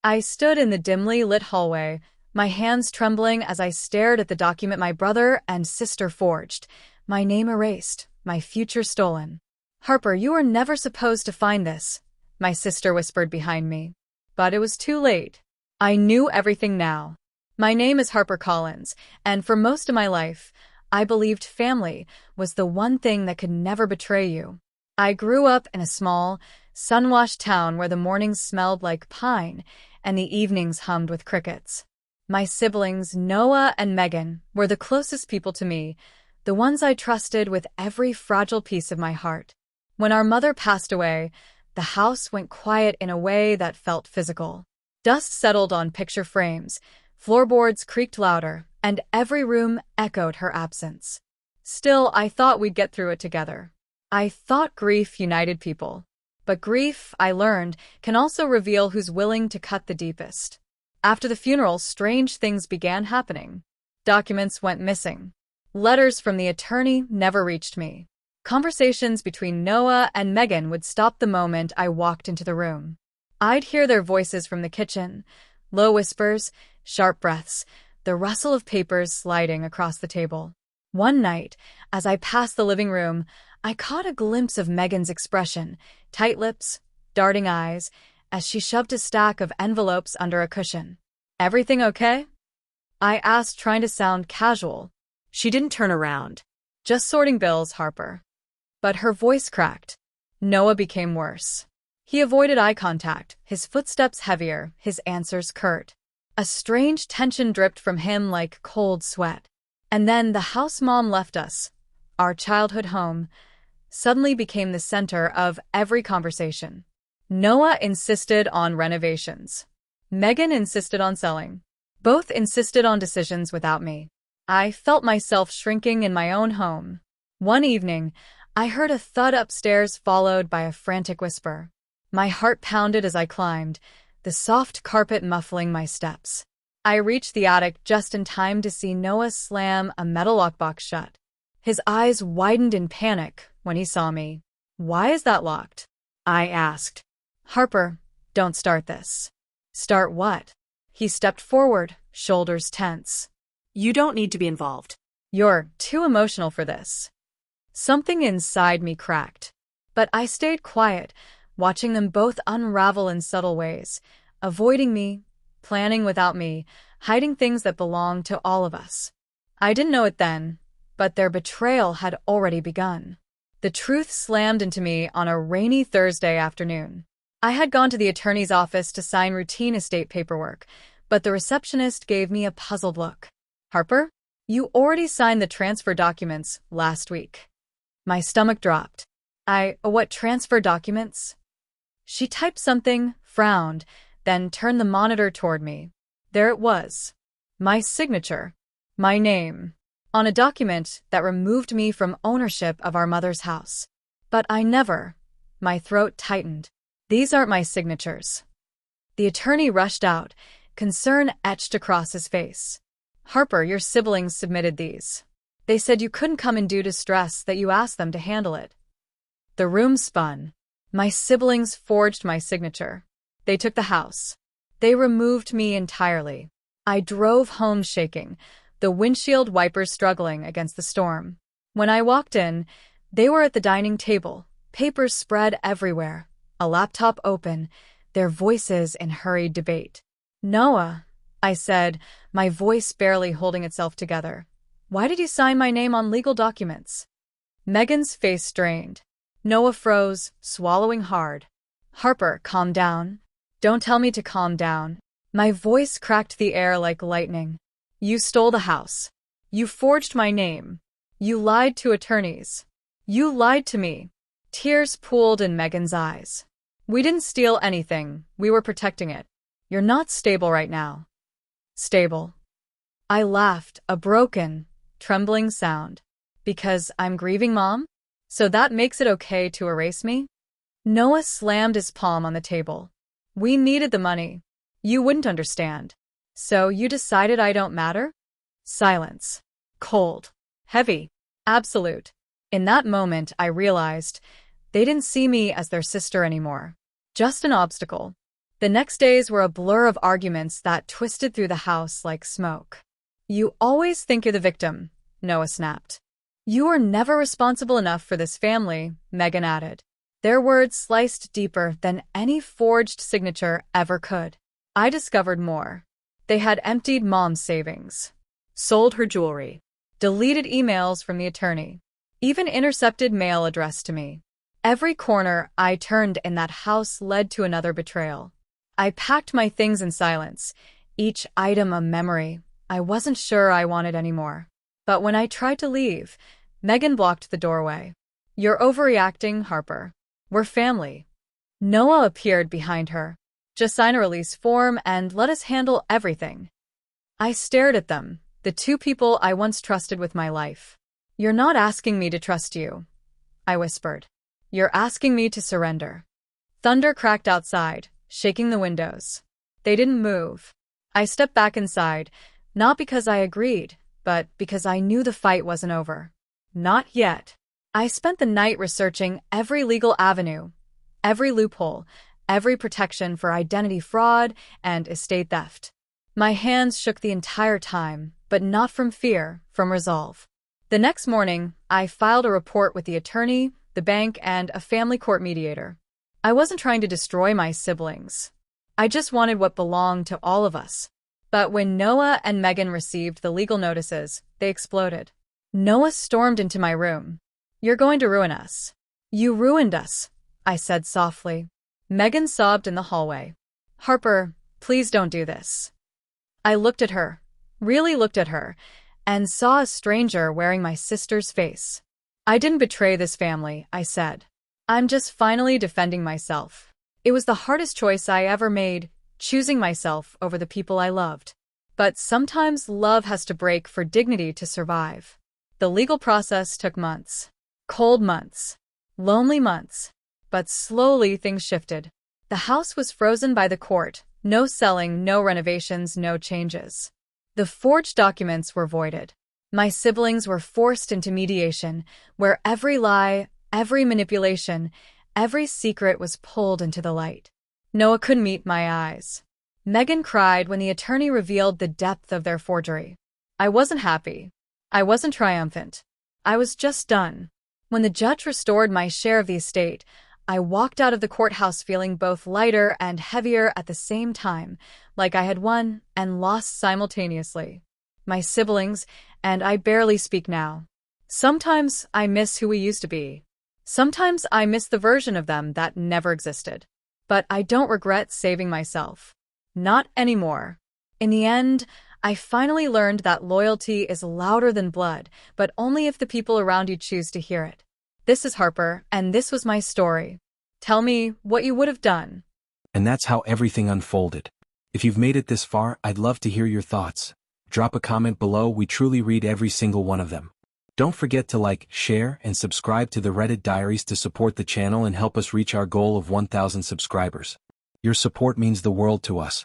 I stood in the dimly lit hallway, my hands trembling as I stared at the document my brother and sister forged, my name erased, my future stolen. "Harper, you were never supposed to find this," my sister whispered behind me. But it was too late. I knew everything now. My name is Harper Collins, and for most of my life, I believed family was the one thing that could never betray you. I grew up in a small, sun-washed town where the mornings smelled like pine and the evenings hummed with crickets. My siblings, Noah and Megan, were the closest people to me, the ones I trusted with every fragile piece of my heart. When our mother passed away, the house went quiet in a way that felt physical. Dust settled on picture frames, floorboards creaked louder, and every room echoed her absence. Still, I thought we'd get through it together. I thought grief united people. But grief, I learned, can also reveal who's willing to cut the deepest. After the funeral, strange things began happening. Documents went missing. Letters from the attorney never reached me. Conversations between Noah and Megan would stop the moment I walked into the room. I'd hear their voices from the kitchen, low whispers, sharp breaths, the rustle of papers sliding across the table. One night, as I passed the living room, I caught a glimpse of Megan's expression, tight lips, darting eyes, as she shoved a stack of envelopes under a cushion. "Everything okay?" I asked, trying to sound casual. She didn't turn around. "Just sorting bills, Harper." But her voice cracked. Noah became worse. He avoided eye contact, his footsteps heavier, his answers curt. A strange tension dripped from him like cold sweat. And then the house mom left us. Our childhood home suddenly became the center of every conversation. Noah insisted on renovations. Megan insisted on selling. Both insisted on decisions without me. I felt myself shrinking in my own home. One evening, I heard a thud upstairs followed by a frantic whisper. My heart pounded as I climbed, the soft carpet muffling my steps. I reached the attic just in time to see Noah slam a metal lockbox shut. His eyes widened in panic when he saw me. "Why is that locked?" I asked. "Harper, don't start this." "Start what?" He stepped forward, shoulders tense. You don't need to be involved. "You're too emotional for this." Something inside me cracked. But I stayed quiet, watching them both unravel in subtle ways, avoiding me, planning without me, hiding things that belonged to all of us. I didn't know it then, but their betrayal had already begun. The truth slammed into me on a rainy Thursday afternoon. I had gone to the attorney's office to sign routine estate paperwork, but the receptionist gave me a puzzled look. "Harper, you already signed the transfer documents last week." My stomach dropped. What transfer documents?" She typed something, frowned, then turned the monitor toward me. There it was. My signature. My name. On a document that removed me from ownership of our mother's house. But I never. My throat tightened. "These aren't my signatures." The attorney rushed out, concern etched across his face. "Harper, your siblings submitted these. They said you couldn't come in due to stress, that you asked them to handle it." The room spun. My siblings forged my signature. They took the house. They removed me entirely. I drove home shaking, the windshield wipers struggling against the storm. When I walked in, they were at the dining table, papers spread everywhere, a laptop open, their voices in hurried debate. "Noah," I said, my voice barely holding itself together, "why did you sign my name on legal documents?" Megan's face strained. Noah froze, swallowing hard. "Harper, calm down." "Don't tell me to calm down." My voice cracked the air like lightning. "You stole the house. You forged my name. You lied to attorneys. You lied to me." Tears pooled in Megan's eyes. "We didn't steal anything. We were protecting it. You're not stable right now." "Stable?" I laughed, a broken, trembling sound. "Because I'm grieving, Mom? So that makes it okay to erase me?" Noah slammed his palm on the table. "We needed the money. You wouldn't understand. So you decided I don't matter?" Silence. Cold. Heavy. Absolute. In that moment, I realized they didn't see me as their sister anymore. Just an obstacle. The next days were a blur of arguments that twisted through the house like smoke. "You always think you're the victim," Noah snapped. "You are never responsible enough for this family," Megan added. Their words sliced deeper than any forged signature ever could. I discovered more. They had emptied Mom's savings, Sold her jewelry. deleted emails from the attorney, even intercepted mail addressed to me. Every corner I turned in that house led to another betrayal. I packed my things in silence, each item a memory I wasn't sure I wanted anymore. But when I tried to leave, Megan blocked the doorway. "You're overreacting, Harper. We're family." Noah appeared behind her. "Just sign a release form and let us handle everything." I stared at them, the two people I once trusted with my life. "You're not asking me to trust you," I whispered. "You're asking me to surrender." Thunder cracked outside, shaking the windows. They didn't move. I stepped back inside, not because I agreed, but because I knew the fight wasn't over. Not yet. I spent the night researching every legal avenue, every loophole, every protection for identity fraud and estate theft. My hands shook the entire time, but not from fear, from resolve. The next morning, I filed a report with the attorney, the bank, and a family court mediator. I wasn't trying to destroy my siblings. I just wanted what belonged to all of us. But when Noah and Megan received the legal notices, they exploded. Noah stormed into my room. "You're going to ruin us." "You ruined us," I said softly. Megan sobbed in the hallway. "Harper, please don't do this." I looked at her, really looked at her, and saw a stranger wearing my sister's face. "I didn't betray this family," I said. "I'm just finally defending myself. It was the hardest choice I ever made, choosing myself over the people I loved. But sometimes love has to break for dignity to survive." The legal process took months. Cold months. Lonely months. But slowly things shifted. The house was frozen by the court. No selling, no renovations, no changes. The forged documents were voided. My siblings were forced into mediation, where every lie, every manipulation, every secret was pulled into the light. Noah couldn't meet my eyes. Megan cried when the attorney revealed the depth of their forgery. I wasn't happy. I wasn't triumphant. I was just done. When the judge restored my share of the estate, I walked out of the courthouse feeling both lighter and heavier at the same time, like I had won and lost simultaneously. My siblings and I barely speak now. Sometimes I miss who we used to be. Sometimes I miss the version of them that never existed. But I don't regret saving myself. Not anymore. In the end, I finally learned that loyalty is louder than blood, but only if the people around you choose to hear it. This is Harper, and this was my story. Tell me what you would have done. And that's how everything unfolded. If you've made it this far, I'd love to hear your thoughts. Drop a comment below, we truly read every single one of them. Don't forget to like, share, and subscribe to the Reddit Diaries to support the channel and help us reach our goal of 1,000 subscribers. Your support means the world to us.